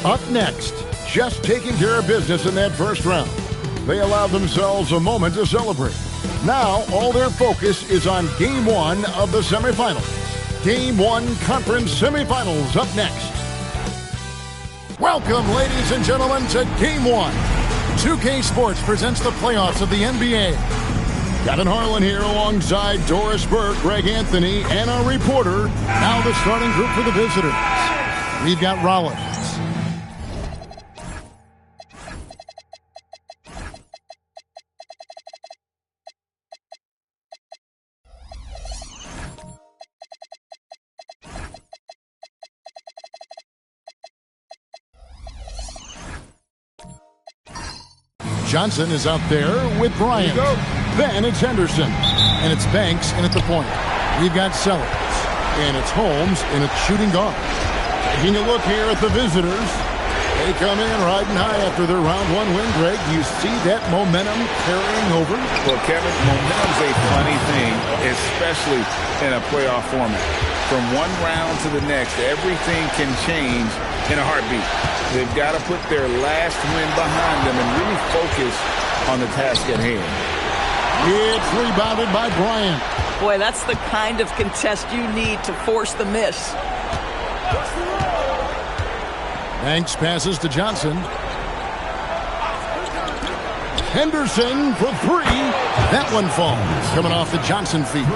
Up next, just taking care of business in that first round. They allowed themselves a moment to celebrate. Now, all their focus is on Game 1 of the semifinals. Game 1 Conference Semifinals up next. Welcome, ladies and gentlemen, to Game 1. 2K Sports presents the playoffs of the NBA. Kevin Harlan here alongside Doris Burke, Greg Anthony, and our reporter. Now the starting group for the visitors. We've got Rollins. Johnson is out there with Bryant. Then it's Henderson. And it's Banks in at the point. We've got Sellers. And it's Holmes in at shooting guard. Taking a look here at the visitors. They come in riding high after their round 1 win, Greg. Do you see that momentum carrying over? Well, Kevin, momentum's a funny thing, especially in a playoff format. From one round to the next, everything can change in a heartbeat. They've got to put their last win behind them and really focus on the task at hand. It's rebounded by Bryant. Boy, that's the kind of contest you need to force the miss. Banks passes to Johnson. Henderson for 3. That one falls. Coming off the Johnson feet.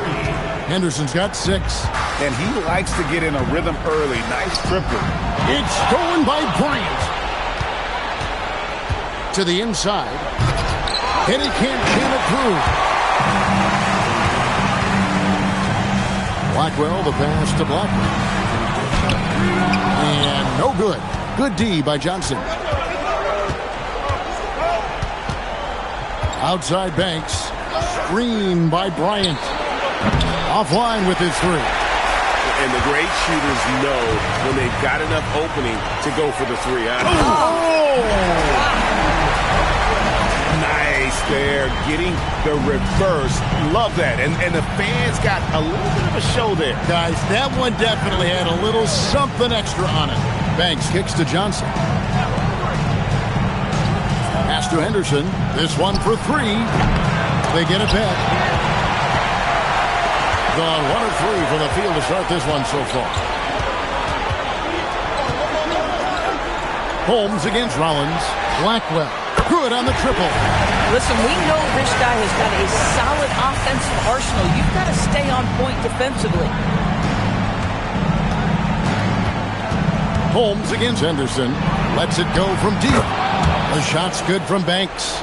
Henderson's got 6. And he likes to get in a rhythm early. Nice triple. It's stolen by Bryant. To the inside. And he can't jam it through. Blackwell, the pass to Blackwell. And no good. Good D by Johnson. Outside Banks. Screen by Bryant. Offline with his 3. And the great shooters know when they've got enough opening to go for the 3. Nice there, getting the reverse. Love that. And the fans got a little bit of a show there. Guys, that one definitely had a little something extra on it. Banks kicks to Johnson. Pass to Henderson. This one for 3. They get it back. Gone 1 of 3 from the field to start this one so far. Holmes against Rollins. Blackwell. Good on the triple. Listen, we know this guy has got a solid offensive arsenal. You've got to stay on point defensively. Holmes against Henderson. Lets it go from deep. The shot's good from Banks.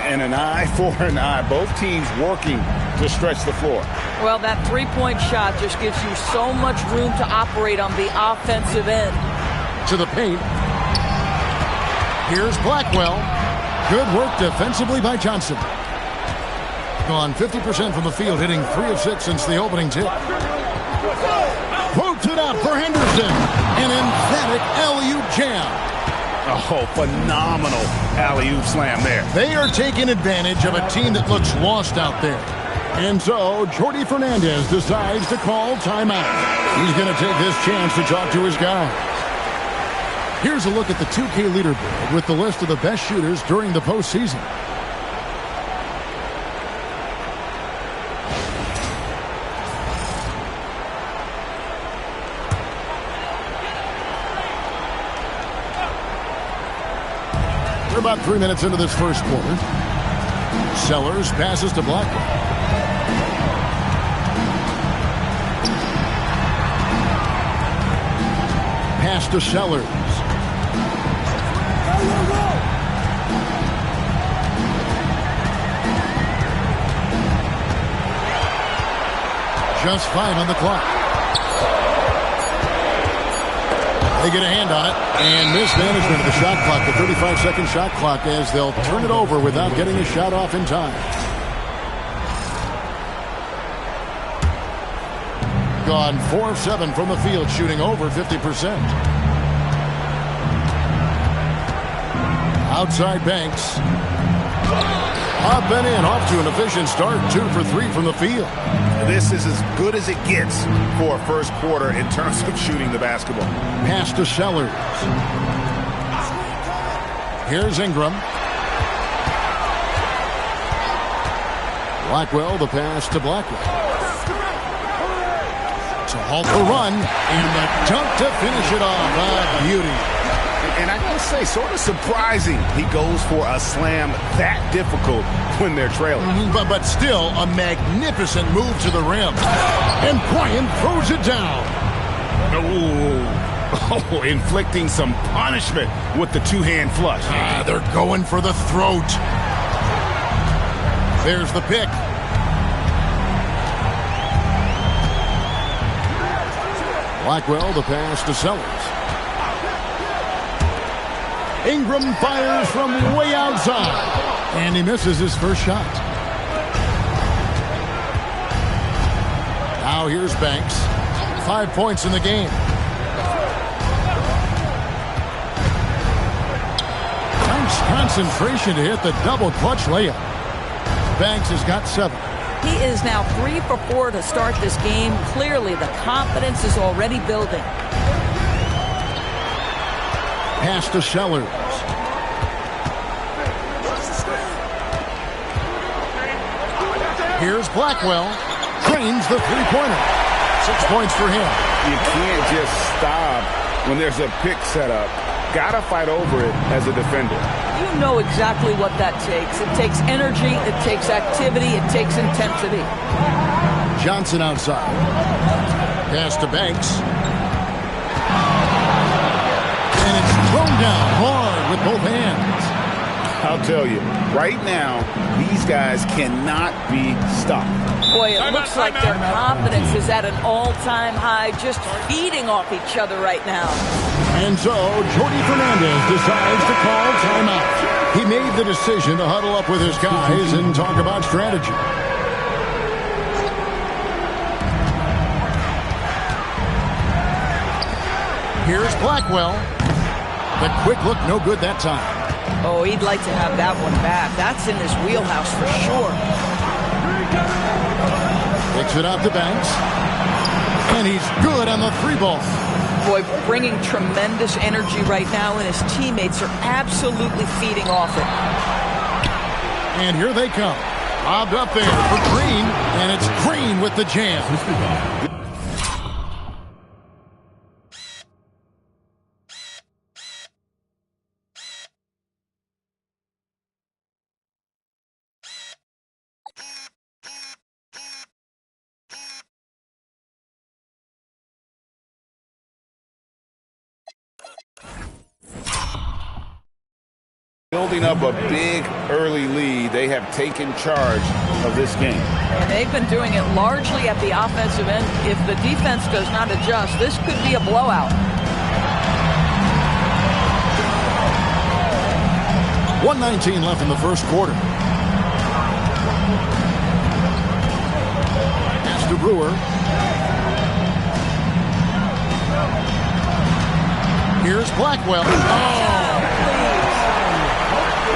And an eye for an eye. Both teams working to stretch the floor. Well, that three-point shot just gives you so much room to operate on the offensive end. To the paint. Here's Blackwell. Good work defensively by Johnson. Gone 50% from the field, hitting 3 of 6 since the opening tip. Quotes it out for Henderson. An emphatic alley-oop jam. Oh, phenomenal alley-oop slam there. They are taking advantage of a team that looks lost out there. And so, Jordi Fernandez decides to call timeout. He's going to take this chance to talk to his guys. Here's a look at the 2K leaderboard with the list of the best shooters during the postseason. We're about 3 minutes into this first quarter. Sellers passes to Blackwell. Pass to Sellers. Just 5 on the clock. They get a hand on it, and mismanagement of the shot clock, the 35-second shot clock, as they'll turn it over without getting a shot off in time. Gone 4 of 7 from the field, shooting over 50%. Outside Banks. Up and in, off to an efficient start. 2 for 3 from the field. This is as good as it gets for a first quarter in terms of shooting the basketball. Pass to Sellers. Here's Ingram. Blackwell, the pass to Blackwell. To halt the run, and the dunk to finish it off. A beauty. And I gotta say, sort of surprising he goes for a slam that difficult when they're trailing. But still, a magnificent move to the rim. And Bryant throws it down. Oh, inflicting some punishment with the two-hand flush. They're going for the throat. There's the pick. Blackwell, the pass to Sellers. Ingram fires from way outside. And he misses his first shot. Now here's Banks. 5 points in the game. Banks' concentration to hit the double clutch layup. Banks has got 7. He is now 3 for 4 to start this game. Clearly, the confidence is already building. Pass to Sellers. Here's Blackwell. Drains the three-pointer. 6 points for him. You can't just stop when there's a pick set up. Gotta fight over it as a defender. You know exactly what that takes. It takes energy, it takes activity, it takes intensity. Johnson outside. Pass to Banks. And it's thrown down hard with both hands. I'll tell you, right now, these guys cannot be stopped. Boy, it looks like their confidence is at an all-time high, just feeding off each other right now. And so, Jordi Fernandez decides to call timeout. He made the decision to huddle up with his guys and talk about strategy. Here's Blackwell. The quick look, no good that time. Oh, he'd like to have that one back. That's in his wheelhouse for sure. Picks it out to Banks. And he's good on the 3-ball. Boy, bringing tremendous energy right now, and his teammates are absolutely feeding off it. And here they come. Lobbed up there for Green, and it's Green with the jam. Building up a big early lead, they have taken charge of this game. And they've been doing it largely at the offensive end. If the defense does not adjust, this could be a blowout. 1:19 left in the first quarter. Pass to Brewer. Here's Blackwell.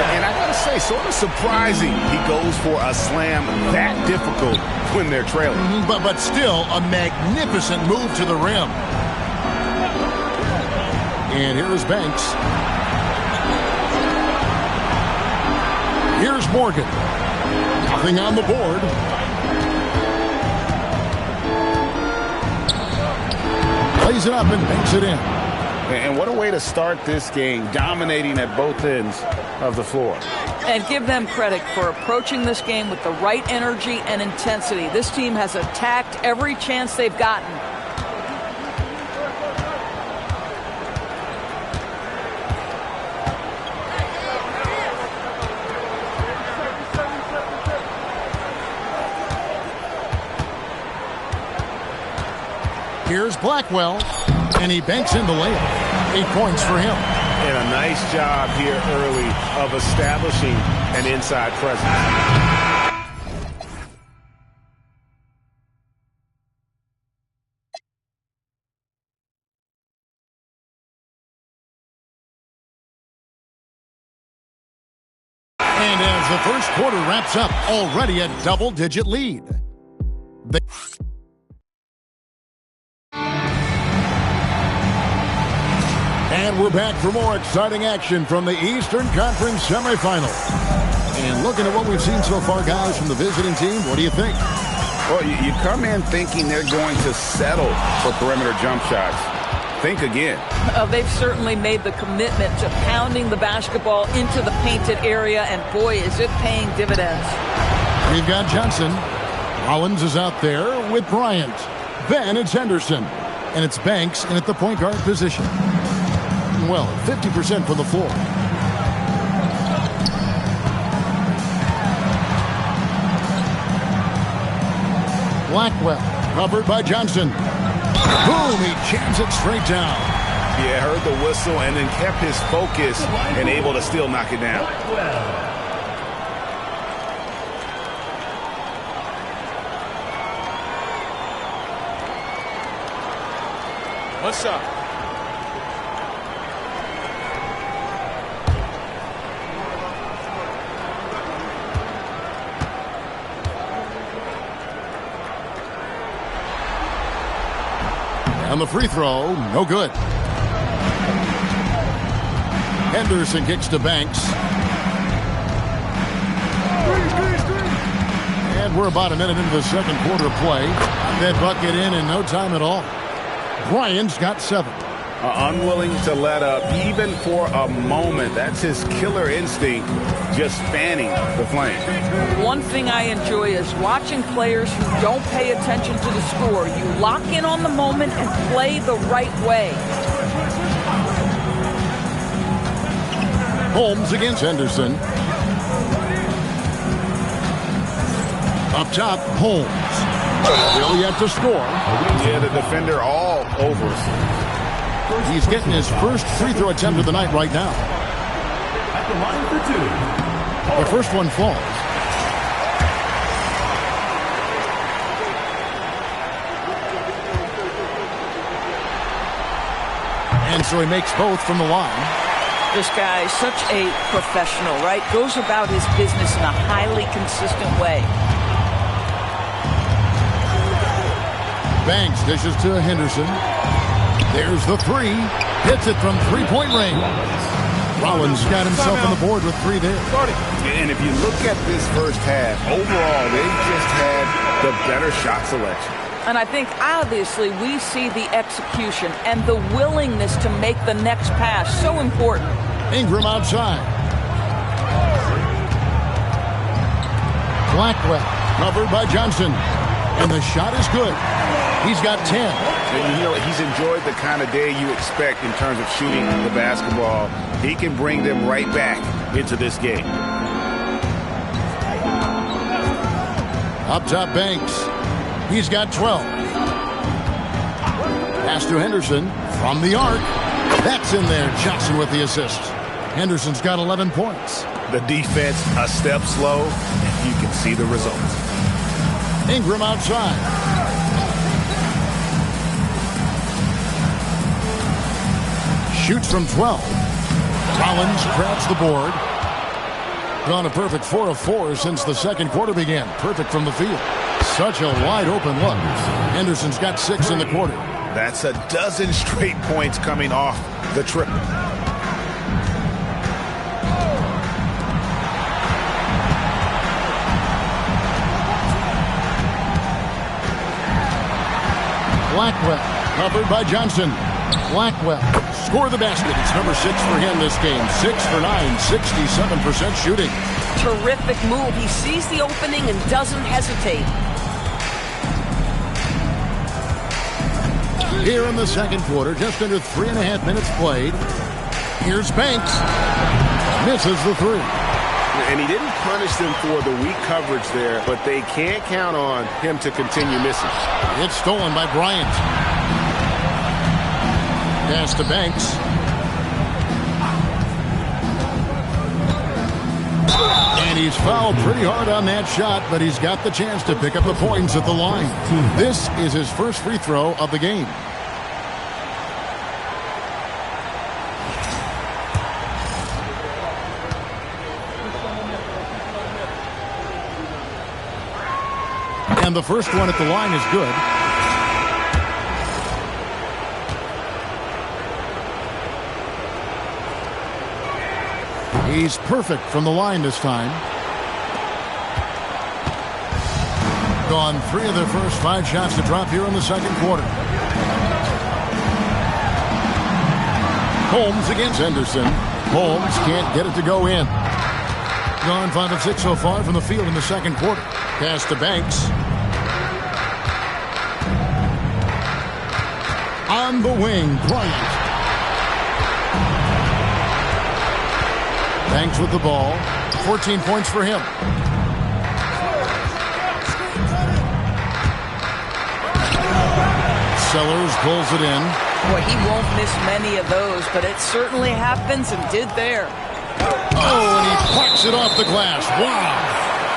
And I gotta say, sort of surprising he goes for a slam that difficult when they're trailing. But still, a magnificent move to the rim. And here is Banks. Here's Morgan. Nothing on the board. Plays it up and banks it in. And what a way to start this game, dominating at both ends of the floor. And give them credit for approaching this game with the right energy and intensity. This team has attacked every chance they've gotten. Here's Blackwell, and he banks in the layup. 8 points for him. And a nice job here early of establishing an inside presence. And as the first quarter wraps up, already a double-digit lead. And we're back for more exciting action from the Eastern Conference semifinal. And looking at what we've seen so far, guys, from the visiting team, what do you think? Well, you come in thinking they're going to settle for perimeter jump shots. Think again. They've certainly made the commitment to pounding the basketball into the painted area, and boy, is it paying dividends. We've got Johnson. Rollins is out there with Bryant. Then it's Henderson. And it's Banks in at the point guard position. Well, 50% from the floor. Blackwell, covered by Johnson. Boom, he jams it straight down. Yeah, heard the whistle and then kept his focus and able to still knock it down. What's up? And the free throw, no good. Henderson kicks to Banks. And we're about a minute into the second quarter of play. That bucket in no time at all. Bryant's got 7. Unwilling to let up even for a moment. That's his killer instinct, just fanning the flame. One thing I enjoy is watching players who don't pay attention to the score. You lock in on the moment and play the right way. Holmes against Henderson. Up top, Holmes. Still yet to score. Yeah, the defender all over. He's getting his first free throw attempt of the night right now. At the line for 2. The first one falls. And so he makes both from the line. This guy is such a professional, right? Goes about his business in a highly consistent way. Banks dishes to Henderson. There's the 3. Hits it from three-point range. Rollins got himself on the board with 3 there. And if you look at this first half, overall, they just had the better shot selection. And I think, obviously, we see the execution and the willingness to make the next pass so important. Ingram outside. Blackwell covered by Johnson. And the shot is good. He's got 10. And you know, he's enjoyed the kind of day you expect in terms of shooting the basketball. He can bring them right back into this game. Up top, Banks. He's got 12. Pass to Henderson from the arc. That's in there. Johnson with the assist. Henderson's got 11 points. The defense a step slow, and you can see the results. Ingram outside. Shoots from 12. Rollins grabs the board. Gone a perfect 4 of 4 since the second quarter began. Perfect from the field. Such a wide open look. Henderson's got 6 in the quarter. That's a dozen straight points coming off the triple. Blackwell covered by Johnson. Blackwell score the basket. It's number 6 for him this game. 6 for 9, 67% shooting. Terrific move. He sees the opening and doesn't hesitate. Here in the second quarter, just under 3.5 minutes played. Here's Banks. Misses the 3. And he didn't punish them for the weak coverage there, but they can't count on him to continue missing. It's stolen by Bryant. Pass to Banks. And he's fouled pretty hard on that shot, but he's got the chance to pick up the points at the line. This is his first free throw of the game. And the first one at the line is good. He's perfect from the line this time. Gone 3 of their first 5 shots to drop here in the second quarter. Holmes against Henderson. Holmes can't get it to go in. Gone 5 of 6 so far from the field in the second quarter. Pass to Banks. On the wing, Bryant. Banks with the ball. 14 points for him. Sellers pulls it in. Boy, he won't miss many of those, but it certainly happens and did there. Oh, and he plucks it off the glass. Wow.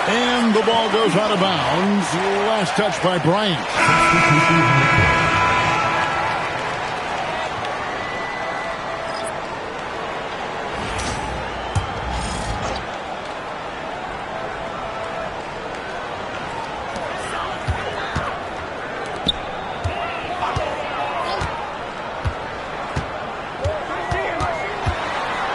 And the ball goes out of bounds. Last touch by Bryant.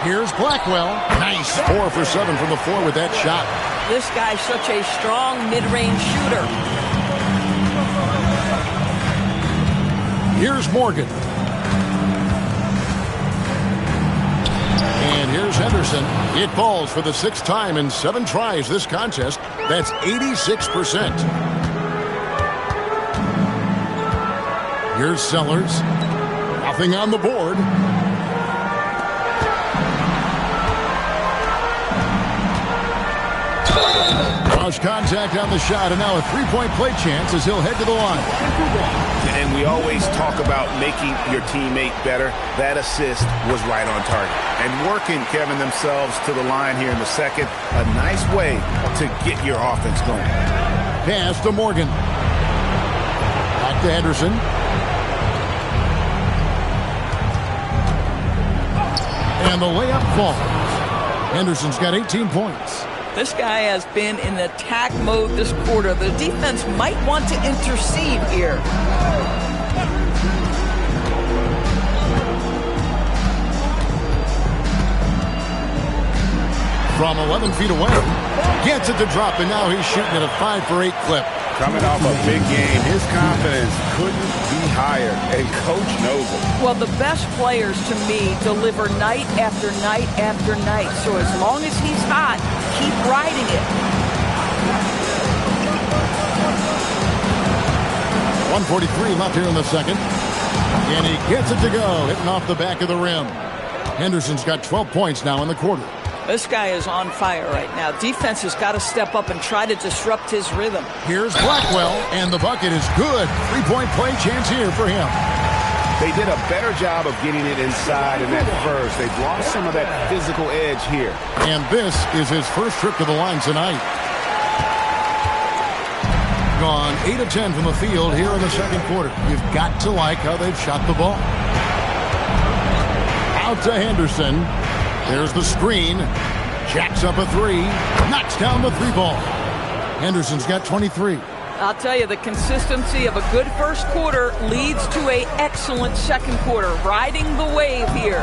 Here's Blackwell. Nice. 4 for 7 from the floor with that shot. This guy's such a strong mid-range shooter. Here's Morgan. And here's Henderson. It falls for the 6th time in 7 tries this contest. That's 86%. Here's Sellers. Nothing on the board. Draws contact on the shot, and now a 3-point play chance as he'll head to the line. And we always talk about making your teammate better. That assist was right on target. And working, Kevin, themselves to the line here in the second. A nice way to get your offense going. Pass to Morgan. Back to Henderson. And the layup falls. Henderson's got 18 points. This guy has been in attack mode this quarter. The defense might want to intercede here. From 11 feet away. Gets it to drop, and now he's shooting at a 5 for 8 clip. Coming off a big game, his confidence couldn't be higher, and Coach knows it. Well, the best players, to me, deliver night after night after night. So as long as he's hot, keep riding it. 1:43 left here in the second. And he gets it to go, hitting off the back of the rim. Henderson's got 12 points now in the quarter. This guy is on fire right now. Defense has got to step up and try to disrupt his rhythm. Here's Blackwell, and the bucket is good. 3-point play chance here for him. They did a better job of getting it inside in that first. They've lost some of that physical edge here. And this is his first trip to the line tonight. Gone 8 of 10 from the field here in the second quarter. You've got to like how they've shot the ball. Out to Henderson. There's the screen. Jacks up a 3. Knocks down the 3 ball. Henderson's got 23. I'll tell you, the consistency of a good first quarter leads to an excellent second quarter. Riding the wave here.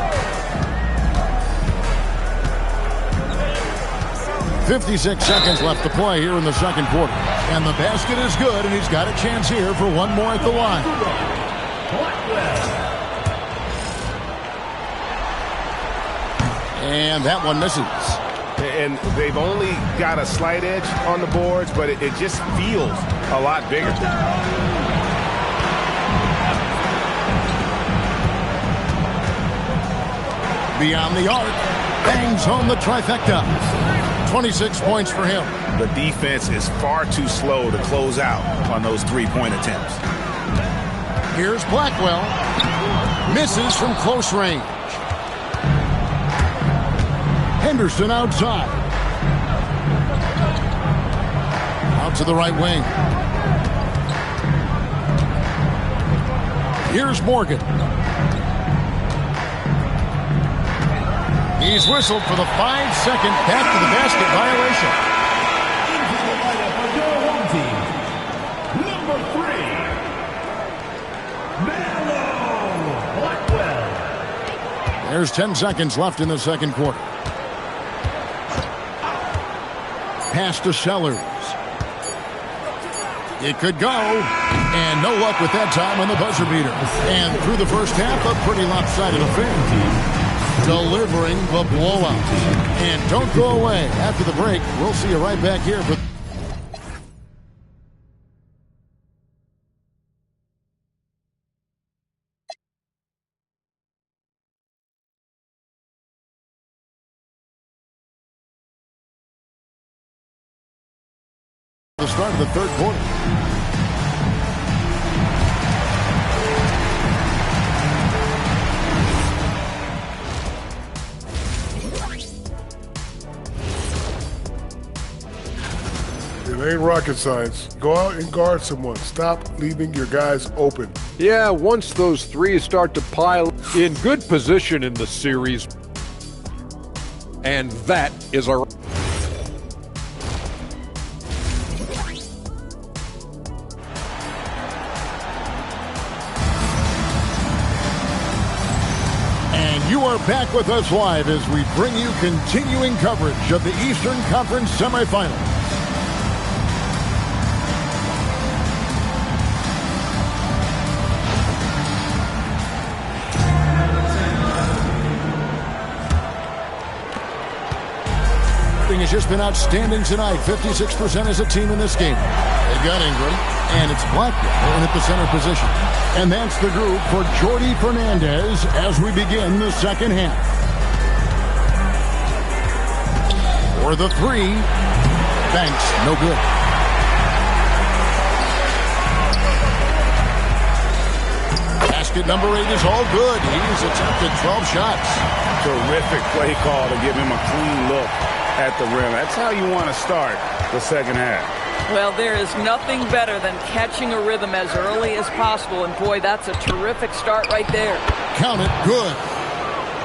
56 seconds left to play here in the second quarter. And the basket is good, and he's got a chance here for one more at the line. And that one misses. And they've only got a slight edge on the boards, but it just feels a lot bigger. Beyond the arc. Bangs home the trifecta. 26 points for him. The defense is far too slow to close out on those 3-point attempts. Here's Blackwell. Misses from close range. Henderson outside. Out to the right wing. Here's Morgan. He's whistled for the 5-second back to the basket violation. Into the lineup of your home team, number 3, Melo Blackwell. There's 10 seconds left in the second quarter. pass to Sellers. It could go. And no luck with that time on the buzzer beater. And through the first half, a pretty lopsided affair. Delivering the blowout. And don't go away. After the break, we'll see you right back here for the start of the third quarter. It ain't rocket science. Go out and guard someone. Stop leaving your guys open. Yeah, once those threes start to pile in good position in the series. And that is our... You are back with us live as we bring you continuing coverage of the Eastern Conference semifinals. Has just been outstanding tonight. 56% as a team in this game. They've got Ingram, and it's Blackwell in at the center position. And that's the group for Jordi Fernandez as we begin the second half. For the three, Banks, no good. Basket number 8 is all good. He's attempted 12 shots. Terrific play call to give him a clean look at the rim. That's how you want to start the second half. Well, there is nothing better than catching a rhythm as early as possible, and boy, that's a terrific start right there. Count it, good.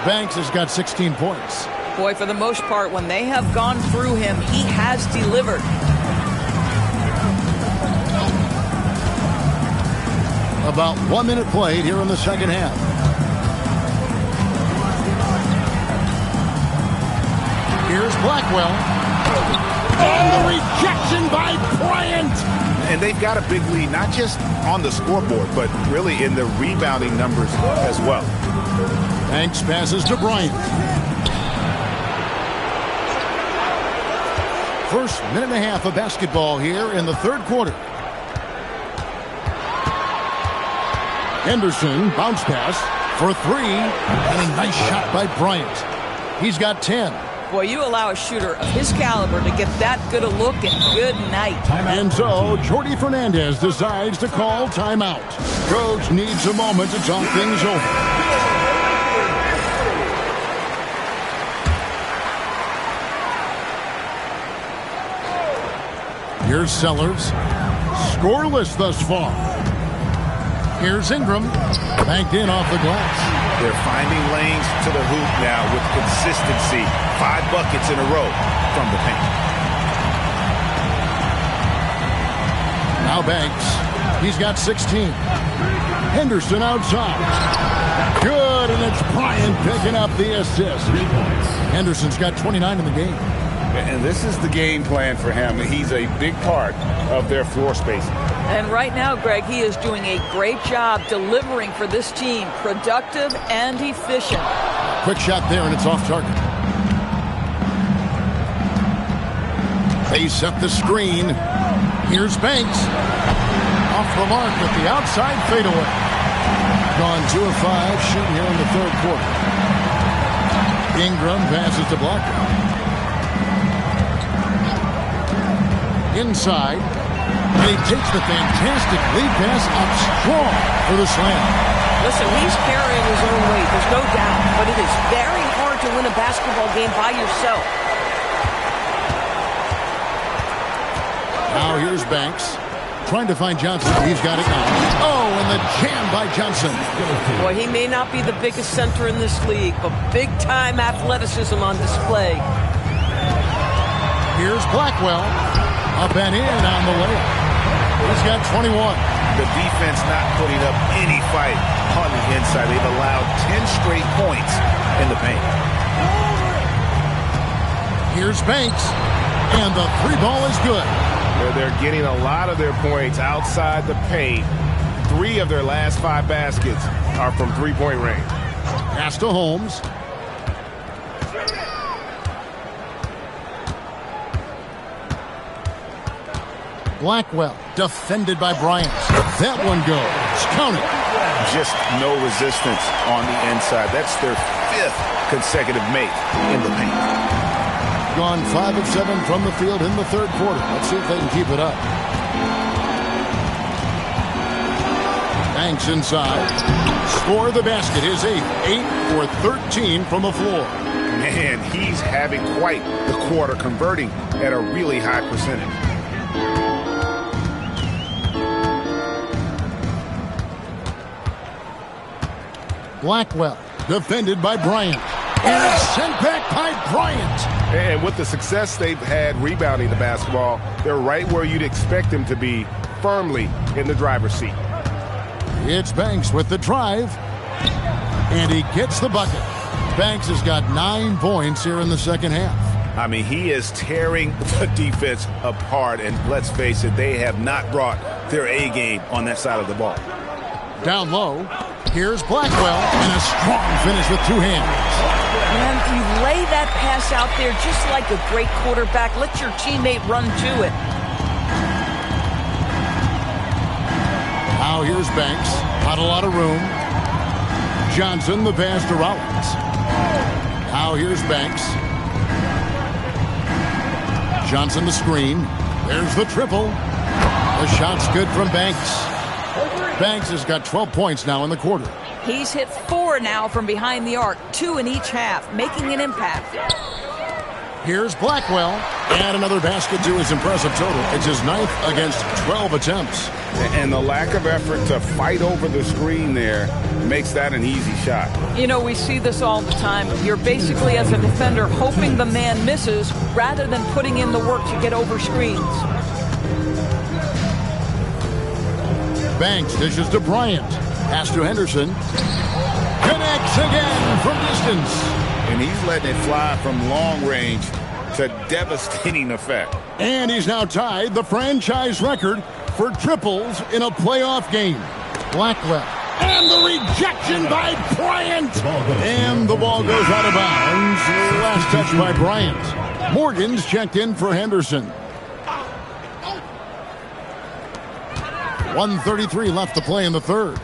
Banks has got 16 points. Boy, for the most part, when they have gone through him, he has delivered. About 1 minute played here in the second half. Here's Blackwell. And the rejection by Bryant. And they've got a big lead, not just on the scoreboard, but really in the rebounding numbers as well. Banks passes to Bryant. First minute and a half of basketball here in the third quarter. Henderson, bounce pass for 3. And a nice shot by Bryant. He's got 10. Boy, you allow a shooter of his caliber to get that good a look, and good night. And so, Jordi Fernandez decides to call timeout. Coach needs a moment to talk things over. Here's Sellers. Scoreless thus far. Here's Ingram. Banked in off the glass. They're finding lanes to the hoop now with consistency. 5 buckets in a row from the paint. Now Banks. He's got 16. Henderson outside. Good, and it's Bryant picking up the assist. Henderson's got 29 in the game. And this is the game plan for him. He's a big part of their floor spacing. And right now, Greg, he is doing a great job delivering for this team. Productive and efficient. Quick shot there, and it's off target. They set the screen. Here's Banks. Off the mark with the outside fadeaway. Gone 2 of 5 shooting here in the third quarter. Ingram passes to Blackwell. Inside. And he takes the fantastic lead pass up strong for the slam. Listen, he's carrying his own weight, there's no doubt. But it is very hard to win a basketball game by yourself. Now here's Banks. Trying to find Johnson. He's got it now. Oh, and the jam by Johnson. Boy, he may not be the biggest center in this league, but big-time athleticism on display. Here's Blackwell. Up and in on the layup. He's got 21. The defense not putting up any fight on the inside. They've allowed 10 straight points in the paint. Here's Banks. And the three ball is good. They're getting a lot of their points outside the paint. 3 of their last 5 baskets are from three-point range. Pass to Holmes. Blackwell, defended by Bryant. That one goes. Counted. Just no resistance on the inside. That's their 5th consecutive make in the paint. Gone 5 of 7 from the field in the third quarter. Let's see if they can keep it up. Banks inside. Score the basket. His 8th. 8 for 13 from the floor. Man, he's having quite the quarter, converting at a really high percentage. Blackwell, defended by Bryant. And it's sent back by Bryant. And with the success they've had rebounding the basketball, they're right where you'd expect them to be, firmly in the driver's seat. It's Banks with the drive. And he gets the bucket. Banks has got 9 points here in the second half. I mean, he is tearing the defense apart. And let's face it, they have not brought their A game on that side of the ball. Down low. Here's Blackwell, and a strong finish with 2 hands. And you lay that pass out there just like a great quarterback. Let your teammate run to it. Now here's Banks. Not a lot of room. Johnson, the pass to Rollins. Now here's Banks. Johnson the screen. There's the triple. The shot's good from Banks. Banks has got 12 points now in the quarter. He's hit 4 now from behind the arc, 2 in each half, making an impact. Here's Blackwell, and another basket to his impressive total. It's his 9th against 12 attempts. And the lack of effort to fight over the screen there makes that an easy shot. You know, we see this all the time. You're basically, as a defender, hoping the man misses rather than putting in the work to get over screens. Banks dishes to Bryant. Pass to Henderson. Connects again from distance. And he's letting it fly from long range to devastating effect. And he's now tied the franchise record for triples in a playoff game. Blackwell. And the rejection by Bryant. And the ball goes out of bounds. Last touch by Bryant. Morgan's checked in for Henderson. 1:33 left to play in the third.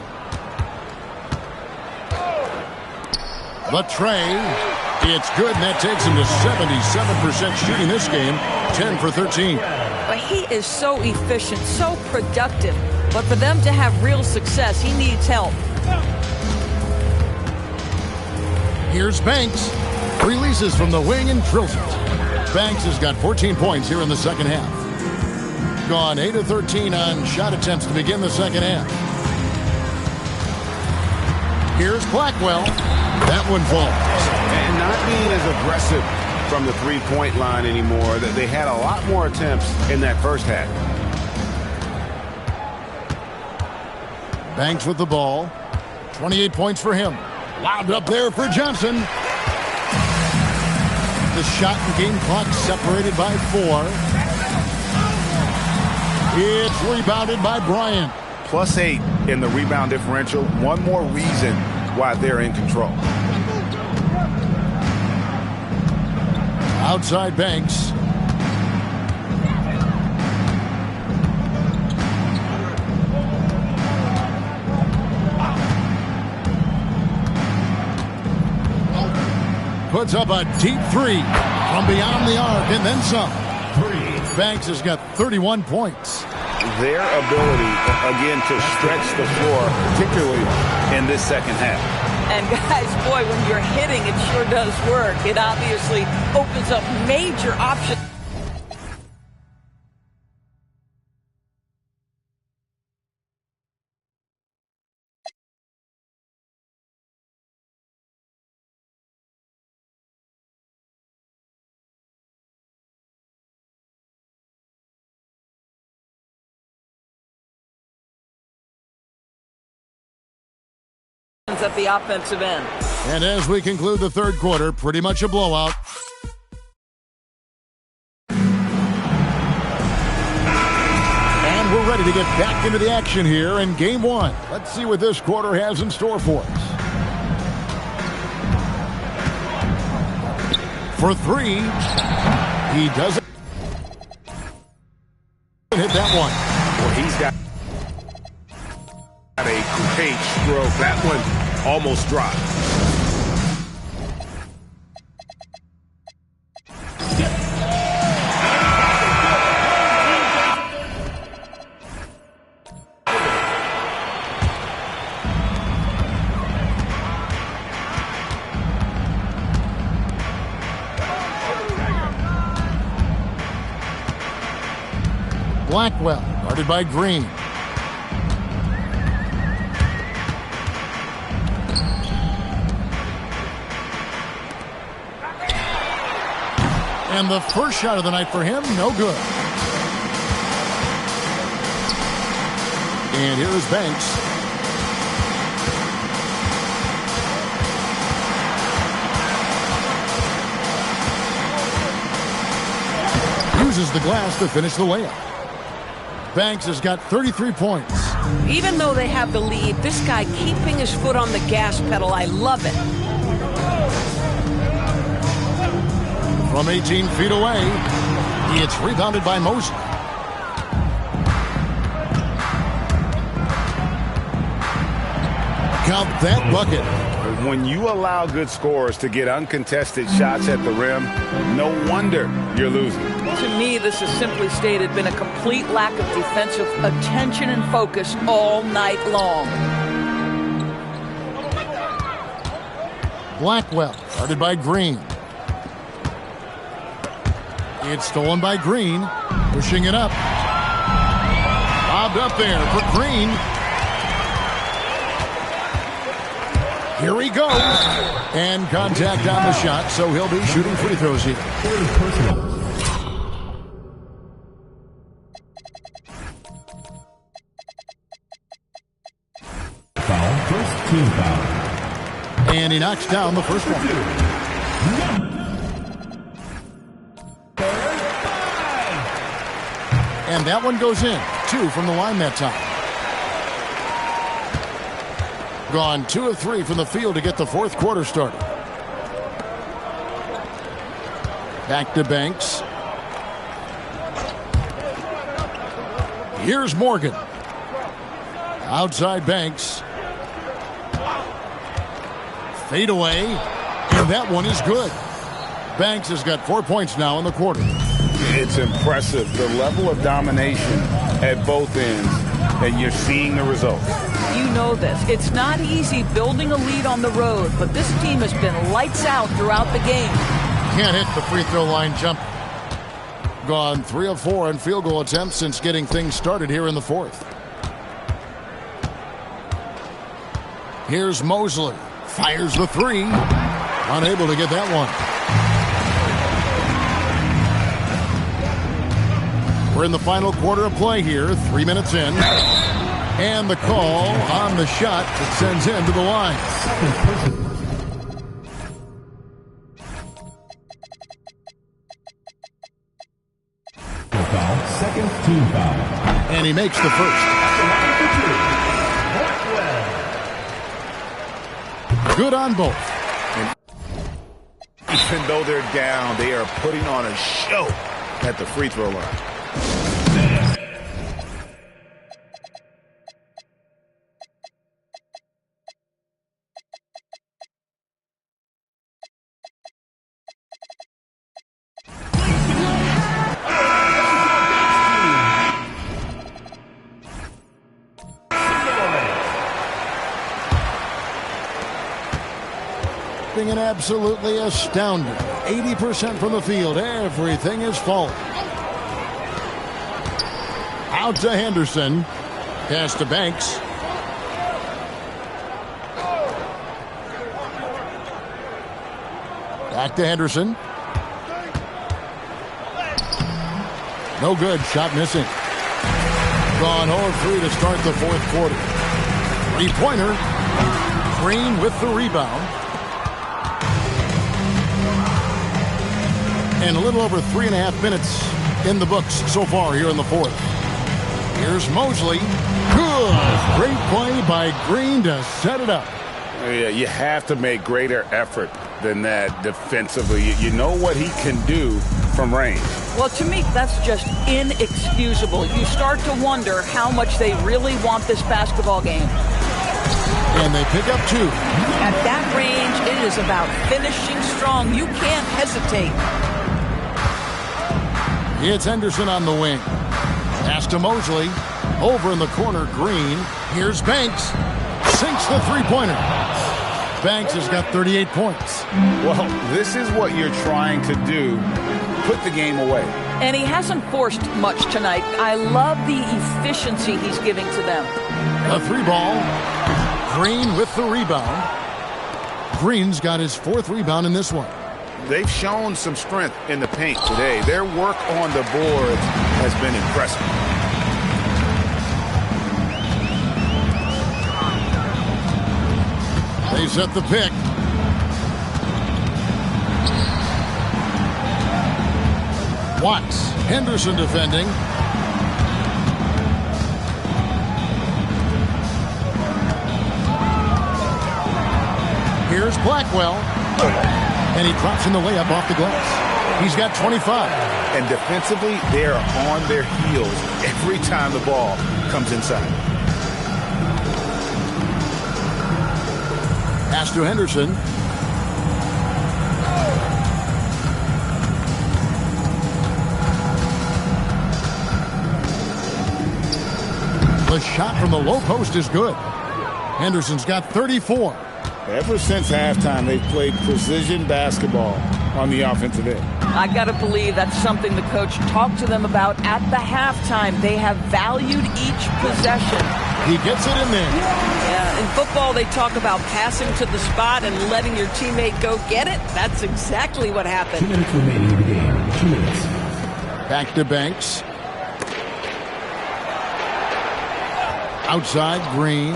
The tray. It's good, and that takes him to 77% shooting this game. 10 for 13. But he is so efficient, so productive. But for them to have real success, he needs help. Here's Banks. Releases from the wing and drills it. Banks has got 14 points here in the second half. Gone 8 of 13 on shot attempts to begin the second half. Here's Blackwell. That one falls. And not being as aggressive from the three-point line anymore. They had a lot more attempts in that first half. Banks with the ball. 28 points for him. Lobbed up there for Johnson. The shot and game clock separated by 4. It's rebounded by Bryant. +8 in the rebound differential. One more reason why they're in control. Outside Banks. Puts up a deep 3 from beyond the arc and then some. Banks has got 31 points. Their ability, again, to stretch the floor, particularly in this second half. And guys, boy, when you're hitting, it sure does work. It obviously opens up major options. At the offensive end. And as we conclude the third quarter, pretty much a blowout. And we're ready to get back into the action here in game one. Let's see what this quarter has in store for us. For three, he doesn't hit that one. Well, he's got a great stroke. That one almost dropped. Blackwell, guarded by Green. And the first shot of the night for him, no good. And here is Banks. Uses the glass to finish the layup. Banks has got 33 points. Even though they have the lead, this guy keeping his foot on the gas pedal, I love it. From 18 feet away, it's rebounded by Mosley. Count that bucket. When you allow good scorers to get uncontested shots at the rim, no wonder you're losing. To me, this has simply stated been a complete lack of defensive attention and focus all night long. Blackwell, guarded by Green. It's stolen by Green, pushing it up. Bobbed up there for Green. Here he goes. And contact on the shot, so he'll be shooting free throws here. Foul, first team foul. And he knocks down the first one. And that one goes in. 2 from the line that time. Gone 2 of 3 from the field to get the fourth quarter started. Back to Banks. Here's Morgan. Outside Banks. Fade away. And that one is good. Banks has got 4 points now in the quarter. It's impressive, the level of domination at both ends, and you're seeing the results. You know this. It's not easy building a lead on the road, but this team has been lights out throughout the game. Can't hit the free throw line jump. Gone 3 of 4 on field goal attempts since getting things started here in the fourth. Here's Mosley. Fires the 3. Unable to get that one. We're in the final quarter of play here, 3 minutes in. And the call on the shot that sends him to the line. Foul, second team foul. And he makes the first. Good on both. Even though they're down, they are putting on a show at the free throw line. An absolutely astounding 80% from the field. Everything is falling. Out to Henderson. Pass to Banks. Back to Henderson. No good. Shot missing. Gone 0 of 3 to start the fourth quarter. 3-pointer. Green with the rebound. And a little over 3.5 minutes in the books so far here in the fourth. Here's Mosley. Good. Great play by Green to set it up. Yeah, you have to make greater effort than that defensively. You know what he can do from range. Well, to me, that's just inexcusable. You start to wonder how much they really want this basketball game. And they pick up 2. At that range, it is about finishing strong. You can't hesitate. It's Henderson on the wing. Pass to Mosley. Over in the corner, Green. Here's Banks. Sinks the three-pointer. Banks has got 38 points. Well, this is what you're trying to do. Put the game away. And he hasn't forced much tonight. I love the efficiency he's giving to them. A 3-ball. Green with the rebound. Green's got his 4th rebound in this one. They've shown some strength in the paint today. Their work on the boards has been impressive. They set the pick. Watts. Henderson defending. Here's Blackwell. And he drops in the layup off the glass. He's got 25. And defensively, they are on their heels every time the ball comes inside. Pass to Henderson. The shot from the low post is good. Henderson's got 34. Ever since halftime, they've played precision basketball on the offensive end. I got to believe that's something the coach talked to them about at the halftime. They have valued each possession. He gets it in there. Yeah, in football, they talk about passing to the spot and letting your teammate go get it. That's exactly what happened. 2 minutes remaining in the game. 2 minutes. Back to Banks. Outside, Green.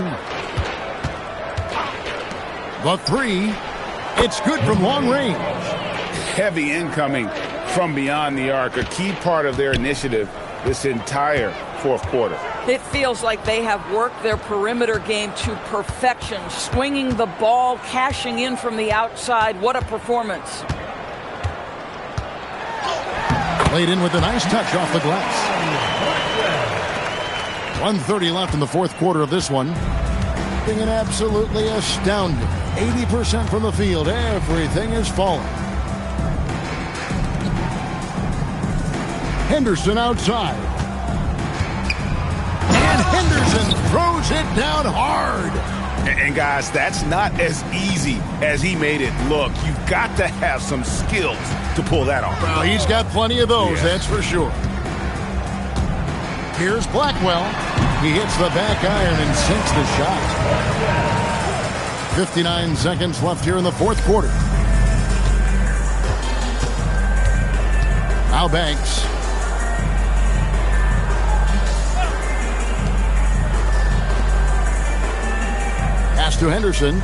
The 3. It's good from long range. Heavy incoming from beyond the arc, a key part of their initiative this entire 4th quarter. It feels like they have worked their perimeter game to perfection, swinging the ball, cashing in from the outside. What a performance. Played in with a nice touch off the glass. 1:30 left in the 4th quarter of this one. Being absolutely astounding. 80% from the field. Everything is falling. Henderson outside. And Henderson throws it down hard. And guys, that's not as easy as he made it look. You've got to have some skills to pull that off. Well, he's got plenty of those, that's for sure. Here's Blackwell. He hits the back iron and sinks the shot. 59 seconds left here in the 4th quarter. Now Banks. Pass to Henderson.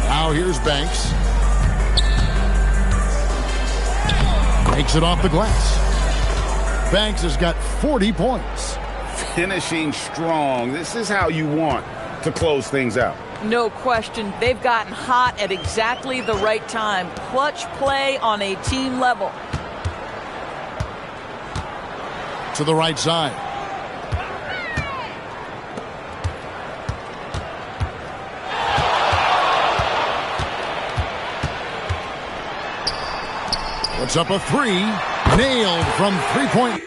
Now here's Banks. Takes it off the glass. Banks has got 40 points. Finishing strong. This is how you want to close things out. No question. They've gotten hot at exactly the right time. Clutch play on a team level. To the right side. Puts up a 3. Nailed from 3-point.